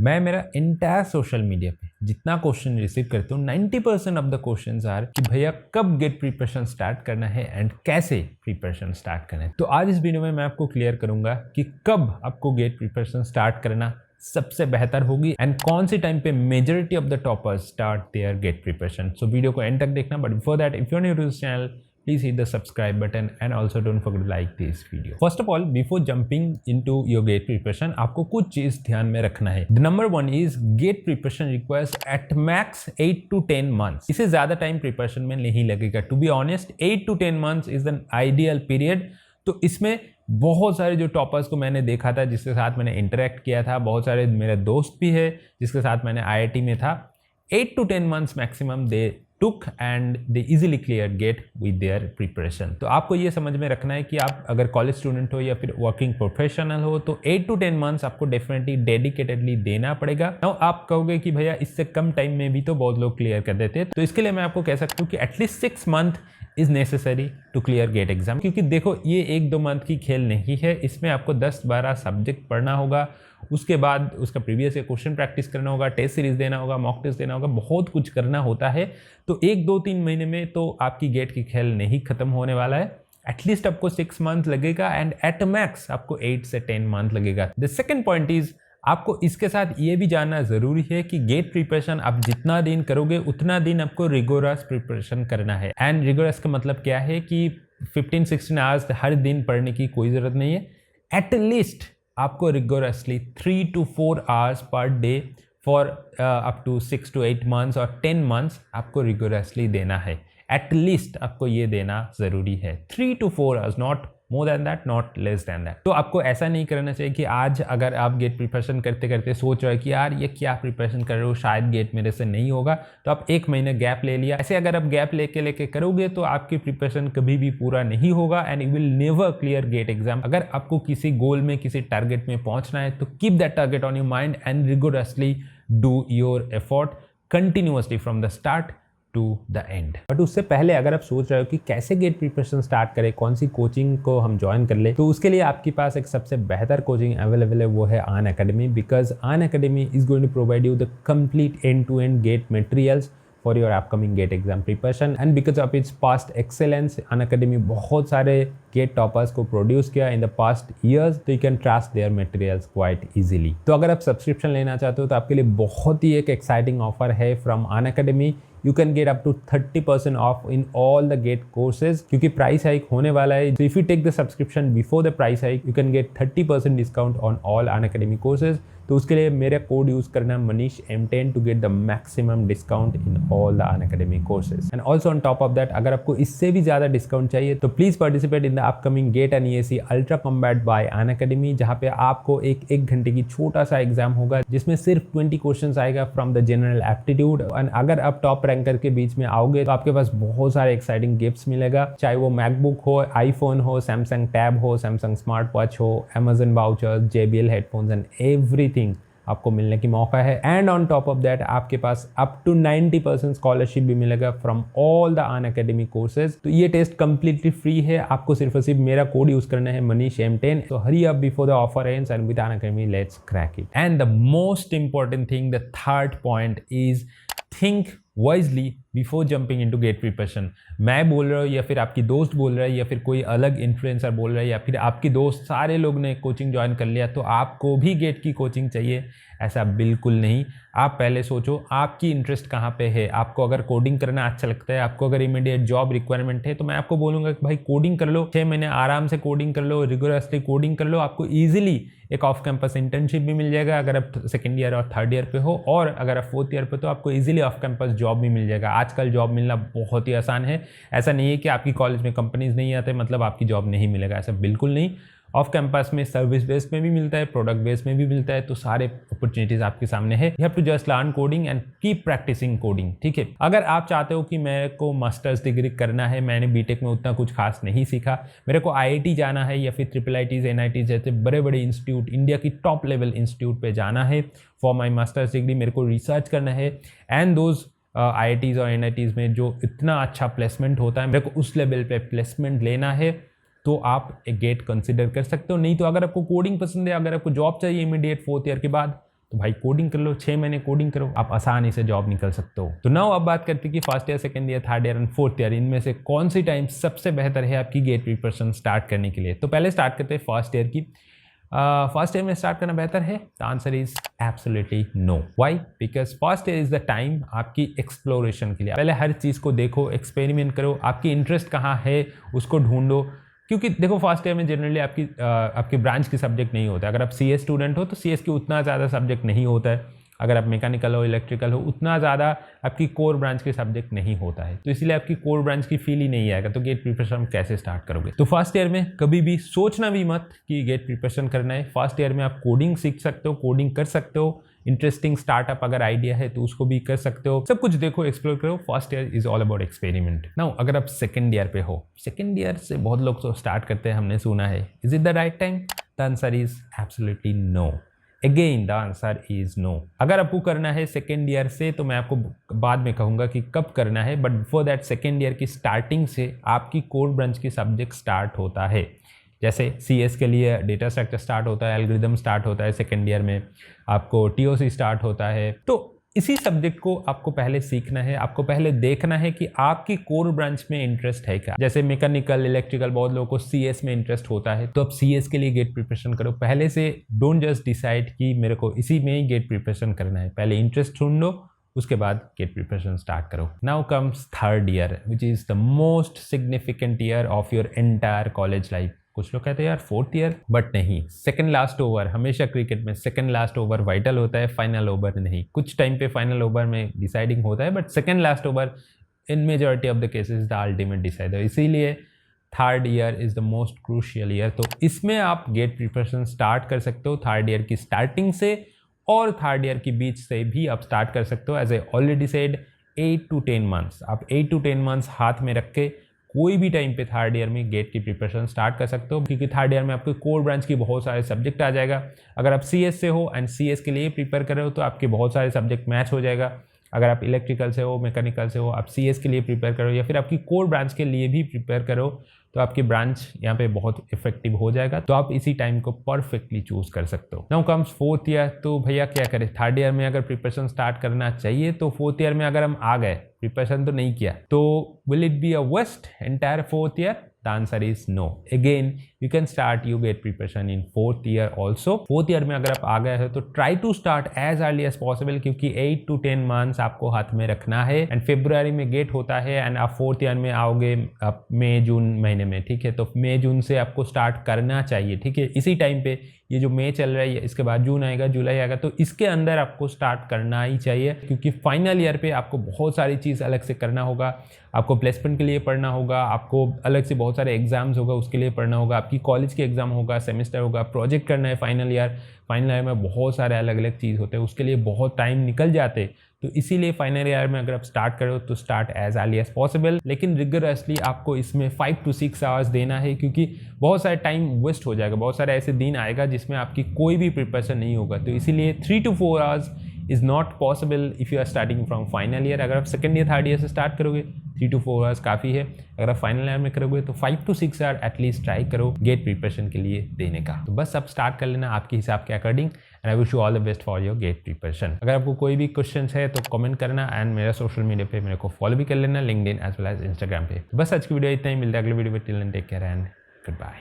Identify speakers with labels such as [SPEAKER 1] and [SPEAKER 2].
[SPEAKER 1] मैं मेरा entire social media पे जितना क्वेश्चन रिसीव करता हूँ 90% ऑफ द क्वेश्चंस आर कि भैया कब गेट प्रिपरेशन स्टार्ट करना है एंड कैसे प्रिपरेशन स्टार्ट करना है। तो आज इस वीडियो में मैं आपको क्लियर करूंगा कि कब आपको गेट प्रिपरेशन स्टार्ट करना सबसे बेहतर होगी एंड कौन सी टाइम पे majority of the toppers start their GATE preparation. So video को एंड तक देखना, but before that if you are new to this channel please hit the subscribe button and also don't forget to like this video. First of all, before jumping into your GATE preparation, आपको कुछ चीज ध्यान में रखना है. The number one is GATE preparation requires at max 8 to 10 months. इससे ज्यादा time preparation में नहीं लगेगा. To be honest, 8 to 10 months is an ideal period. तो इसमें बहुत सारे जो टॉपर्स को मैंने देखा था, जिसके साथ मैंने इंटरेक्ट किया था, बहुत सारे मेरे दोस्त भी है जिसके साथ मैंने IIT में था, 8 to 10 months maximum they took and they easily clear GATE with their preparation. तो आपको ये समझ में रखना है कि आप अगर कॉलेज स्टूडेंट हो या फिर वर्किंग प्रोफेशनल हो तो 8 to 10 मंथ्स आपको डेफिनेटली डेडिकेटेडली देना पड़ेगा। नाउ आप कहोगे कि भैया इससे कम टाइम में भी तो बहुत लोग क्लियर कर देते हैं, तो इसके लिए मैं आपको कह सकता हूँ कि at least 6 month is necessary to clear GATE exam. क्योंकि देखो ये 1-2 मंथ की खेल नहीं है, इसमें आपको 10-12 सब्जेक्ट पढ़ना होगा, उसके बाद उसका प्रीवियस ईयर क्वेश्चन प्रैक्टिस करना होगा, टेस्ट सीरीज देना होगा, मॉक टेस्ट देना होगा, बहुत कुछ करना होता है। तो 1-2-3 महीने में तो आपकी गेट की खेल नहीं खत्म होने वाला है। एटलीस्ट आपको 6 मंथ लगेगा एंड एट मैक्स आपको 8 से 10 मंथ लगेगा। द सेकेंड पॉइंट इज आपको इसके साथ ये भी जानना जरूरी है कि गेट प्रिपरेशन आप जितना दिन करोगे उतना दिन आपको रिगोरस प्रिपरेशन करना है। एंड रिगोरस का मतलब क्या है कि 15-16 आवर्स हर दिन पढ़ने की कोई ज़रूरत नहीं है। एटलीस्ट आपको rigorously 3 to 4 hours per day for up to 6 to 8 months और 10 मंथ्स आपको रिगोरसली देना है। एटलीस्ट आपको ये देना ज़रूरी है, 3 to 4 hours, not more than that, not less than that. तो आपको ऐसा नहीं करना चाहिए कि आज अगर आप गेट प्रिपरेशन करते करते सोच रहे हो कि यार ये क्या प्रिपरेशन कर रहे हो, शायद गेट मेरे से नहीं होगा, तो आप 1 महीना गैप ले लिया। ऐसे अगर आप गैप लेके करोगे तो आपकी प्रिपरेशन कभी भी पूरा नहीं होगा and you will never clear GATE exam. अगर आपको किसी गोल में, किसी टारगेट में पहुंचना है तो keep that target on your mind and rigorously do your effort continuously from the start to the end. But उससे पहले अगर आप सोच रहे हो कि कैसे गेट प्रिपरेशन स्टार्ट करें, कौन सी कोचिंग को हम ज्वाइन कर ले, तो उसके लिए आपके पास एक सबसे बेहतर कोचिंग अवेलेबल है, वो है Unacademy. Because Unacademy is going to provide you the complete end to end GATE materials for your upcoming GATE exam preparation and because of its past excellence, Unacademy बहुत सारे गेट टॉपर्स को produce किया in the past years, तो you can trust there materials quite easily. तो अगर आप subscription लेना चाहते हो तो आपके लिए बहुत ही एक एक्साइटिंग ऑफर है from Unacademy. You can get up to 30% off in all the GATE courses क्योंकि प्राइस हाइक होने वाला है। So if you take the subscription before the price hike, you can get 30% discount on all Unacademy courses। तो उसके लिए मेरा code use करना Manish M10 to get the maximum discount in all the Unacademy courses. And also on top of that अगर आपको इससे भी ज्यादा डिस्काउंट चाहिए तो please participate in the upcoming GATE and EAC ultra combat by Unacademy, जहाँ पे आपको एक घंटे की छोटा सा एग्जाम होगा जिसमें सिर्फ 20 क्वेश्चन आएगा from the general aptitude. And अगर आप टॉप रैंकर के बीच में आओगे तो आपके पास बहुत सारे एक्साइटिंग गिफ्ट्स मिलेगा, चाहे वो मैकबुक हो, आईफोन हो, सैमसंग टैब हो, सैमसंग स्मार्ट वॉच हो, Amazon vouchers, JBL headphones and everything आपको मिलने की मौका है। And on top of that आपके पास अप टू 90% स्कॉलरशिप भी मिलेगा from all the Unacademy courses. तो ये टेस्ट कंप्लीटली फ्री है, आपको सिर्फ और सिर्फ मेरा कोड यूज करना है मनीष M10। तो hurry up before the offer ends and with Unacademy let's crack it. And the most important thing, the third point is think wisely before jumping into GATE preparation. मैं बोल रहा हूँ या फिर आपकी दोस्त बोल रहा है या फिर कोई अलग इन्फ्लुएंसर बोल रहा है या फिर आपकी दोस्त सारे लोग ने कोचिंग ज्वाइन कर लिया तो आपको भी गेट की कोचिंग चाहिए, ऐसा बिल्कुल नहीं। आप पहले सोचो आपकी इंटरेस्ट कहाँ पे है। आपको अगर कोडिंग करना अच्छा लगता है, आपको अगर इमीडिएट जॉब रिक्वायरमेंट है, तो मैं आपको बोलूँगा कि भाई कोडिंग कर लो, 6 महीने आराम से कोडिंग कर लो, रिगोरसली कोडिंग कर लो। आपको ईजिली एक ऑफ कैंपस इंटर्नशिप भी मिल जाएगा अगर आप 2nd ईयर और 3rd ईयर पे हो, और अगर आप 4th ईयर पे तो आपको ईजिली ऑफ कैंपस जॉब भी मिल जाएगा। आजकल जॉब मिलना बहुत ही आसान है। ऐसा नहीं है कि आपकी कॉलेज में कंपनीज नहीं आते मतलब आपकी जॉब नहीं मिलेगा, ऐसा बिल्कुल नहीं। ऑफ कैंपस में सर्विस बेस्ड में भी मिलता है, प्रोडक्ट बेस्ड में भी मिलता है, तो सारे अपॉर्चुनिटीज आपके सामने है। You have to just learn coding and keep practising coding, ठीक है। अगर आप चाहते हो कि मेरे को मास्टर्स डिग्री करना है, मैंने बीटेक में उतना कुछ खास नहीं सीखा, मेरे को IIT जाना है या फिर IIITs NITs जैसे बड़े बड़े इंस्टीट्यूट, इंडिया की टॉप लेवल इंस्टीट्यूट पे जाना है फॉर माई मास्टर्स डिग्री, मेरे को रिसर्च करना है एंड दोज IITs और NITs में जो इतना अच्छा प्लेसमेंट होता है, मेरे को उस लेवल पे प्लेसमेंट लेना है, तो आप एक गेट कंसिडर कर सकते हो। नहीं तो अगर आपको कोडिंग पसंद है, अगर आपको जॉब चाहिए इमीडिएट 4th ईयर के बाद, तो भाई कोडिंग कर लो, 6 महीने कोडिंग करो, आप आसानी से जॉब निकल सकते हो। तो नाउ अब बात करते हैं कि first year, second year, third year and fourth year, इनमें से कौन सी टाइम सबसे बेहतर है आपकी गेट प्रिपरेशन स्टार्ट करने के लिए। तो पहले स्टार्ट करते हैं फर्स्ट ईयर की। फर्स्ट ईयर में स्टार्ट करना बेहतर है? The answer is absolutely no. Why? Because first year is the time आपकी एक्सप्लोरेशन के लिए। पहले हर चीज़ को देखो, एक्सपेरिमेंट करो, आपकी इंटरेस्ट कहाँ है उसको ढूंढो। क्योंकि देखो फर्स्ट ईयर में जनरली आपकी ब्रांच की सब्जेक्ट नहीं होता है। अगर आप सीएस स्टूडेंट हो तो सीएस की उतना ज़्यादा सब्जेक्ट नहीं होता है। अगर आप मैकेनिकल हो, इलेक्ट्रिकल हो, उतना ज़्यादा आपकी कोर ब्रांच के सब्जेक्ट नहीं होता है, तो इसलिए आपकी कोर ब्रांच की फील ही नहीं आएगा। तो गेट प्रिपरेशन कैसे स्टार्ट करोगे? तो फर्स्ट ईयर में कभी भी सोचना भी मत कि गेट प्रिपरेशन करना है। फर्स्ट ईयर में आप कोडिंग सीख सकते हो, कोडिंग कर सकते हो, इंटरेस्टिंग स्टार्टअप अगर आइडिया है तो उसको भी कर सकते हो। सब कुछ देखो, एक्सप्लोर करो। First year is all about experiment. Now अगर आप सेकंड ईयर पे हो, सेकंड ईयर से बहुत लोग तो स्टार्ट करते हैं, हमने सुना है। Is it the right time? The answer is absolutely no. Again the answer is no. अगर आपको करना है सेकेंड ईयर से तो मैं आपको बाद में कहूँगा कि कब करना है, but before that second year की स्टार्टिंग से आपकी कोर ब्रांच की सब्जेक्ट स्टार्ट होता है। जैसे सीएस के लिए डेटा स्ट्रक्चर स्टार्ट होता है, एल्गोरिथम स्टार्ट होता है, सेकेंड ईयर में आपको टीओसी स्टार्ट होता है। तो इसी सब्जेक्ट को आपको पहले सीखना है, आपको पहले देखना है कि आपकी कोर ब्रांच में इंटरेस्ट है क्या। जैसे मैकेनिकल, इलेक्ट्रिकल, बहुत लोगों को सीएस में इंटरेस्ट होता है, तो अब सीएस के लिए गेट प्रिपरेशन करो। पहले से डोंट जस्ट डिसाइड कि मेरे को इसी में ही गेट प्रिपरेशन करना है। पहले इंटरेस्ट ढूंढ लो, उसके बाद गेट प्रिपरेशन स्टार्ट करो। Now comes third year, which is the most significant year of your entire college life. कुछ लोग कहते हैं यार फोर्थ ईयर, बट नहीं। सेकंड लास्ट ओवर, हमेशा क्रिकेट में सेकंड लास्ट ओवर वाइटल होता है, फाइनल ओवर नहीं। कुछ टाइम पे फाइनल ओवर में डिसाइडिंग होता है, but second last over in majority of the cases the ultimate decider. इसीलिए third year is the most crucial year. तो इसमें आप गेट प्रिपरेशन स्टार्ट कर सकते हो थर्ड ईयर की स्टार्टिंग से, और थर्ड ईयर की बीच से भी आप स्टार्ट कर सकते हो। As a already said 8 to 10 months, आप 8 to 10 मंथ्स हाथ में रख के कोई भी टाइम पे थर्ड ईयर में गेट की प्रिपरेशन स्टार्ट कर सकते हो, क्योंकि थर्ड ईयर में आपके कोर ब्रांच की बहुत सारे सब्जेक्ट आ जाएगा। अगर आप सीएस से हो एंड सीएस के लिए प्रिपेयर कर रहे हो तो आपके बहुत सारे सब्जेक्ट मैच हो जाएगा। अगर आप इलेक्ट्रिकल से हो, मैकेनिकल से हो, आप सीएस के लिए प्रिपेयर करो या फिर आपकी कोर ब्रांच के लिए भी प्रिपेयर करो, तो आपकी ब्रांच यहाँ पे बहुत इफेक्टिव हो जाएगा। तो आप इसी टाइम को परफेक्टली चूज कर सकते हो। Now comes fourth year. तो भैया क्या करें? थर्ड ईयर में अगर प्रिपरेशन स्टार्ट करना चाहिए तो फोर्थ ईयर में अगर हम आ गए, प्रिपरेशन तो नहीं किया, तो will it be a waste entire fourth year? The answer is no. Again, you can start your GATE preparation in fourth year also. Fourth year में अगर आप आ गए हो तो try to start as early as possible, क्योंकि 8 to 10 months आपको हाथ में रखना है। एंड फरवरी में गेट होता है एंड आप फोर्थ ईयर में आओगे आप मई जून महीने में, ठीक है। तो मई जून से आपको स्टार्ट करना चाहिए, ठीक है। इसी टाइम पे ये जो मई चल रहा है, इसके बाद जून आएगा, जुलाई आएगा, तो इसके अंदर आपको स्टार्ट करना ही चाहिए, क्योंकि फाइनल ईयर पे आपको बहुत सारी चीज़ अलग से करना होगा। आपको प्लेसमेंट के लिए पढ़ना होगा, आपको अलग से बहुत सारे एग्जाम्स होगा, उसके लिए पढ़ना होगा, आपकी कॉलेज के एग्जाम होगा, सेमेस्टर होगा, प्रोजेक्ट करना है फाइनल ईयर में बहुत सारे अलग अलग चीज़ होते हैं, उसके लिए बहुत टाइम निकल जाते। तो इसीलिए फाइनल ईयर में अगर आप स्टार्ट करो तो start as early as possible, लेकिन रिगरसली आपको इसमें 5 to 6 आवर्स देना है, क्योंकि बहुत सारा टाइम वेस्ट हो जाएगा। बहुत सारे ऐसे दिन आएगा जिसमें आपकी कोई भी प्रिपरेशन नहीं होगा। तो इसीलिए 3 to 4 hours is not possible if you are starting from final year. अगर आप सेकंड ईयर थर्ड ईयर से स्टार्ट करोगे 3 to 4 आवर्स काफ़ी है। अगर आप फाइनल ईयर में करोगे तो 5 to 6 आवर एटलीस्ट ट्राई करो गेट प्रिपरेशन के लिए देने का। तो बस अब स्टार्ट कर लेना आपके हिसाब के according, and I wish you all the best for your GATE preparation. अगर आपको कोई भी क्वेश्चन है तो कमेंट करना, एंड मेरा सोशल मीडिया पे मेरे को फॉलो भी कर लेना, LinkedIn as well as Instagram पे। तो बस आज की वीडियो इतना ही, मिलता है अगले वीडियो में। Till then take care and good bye.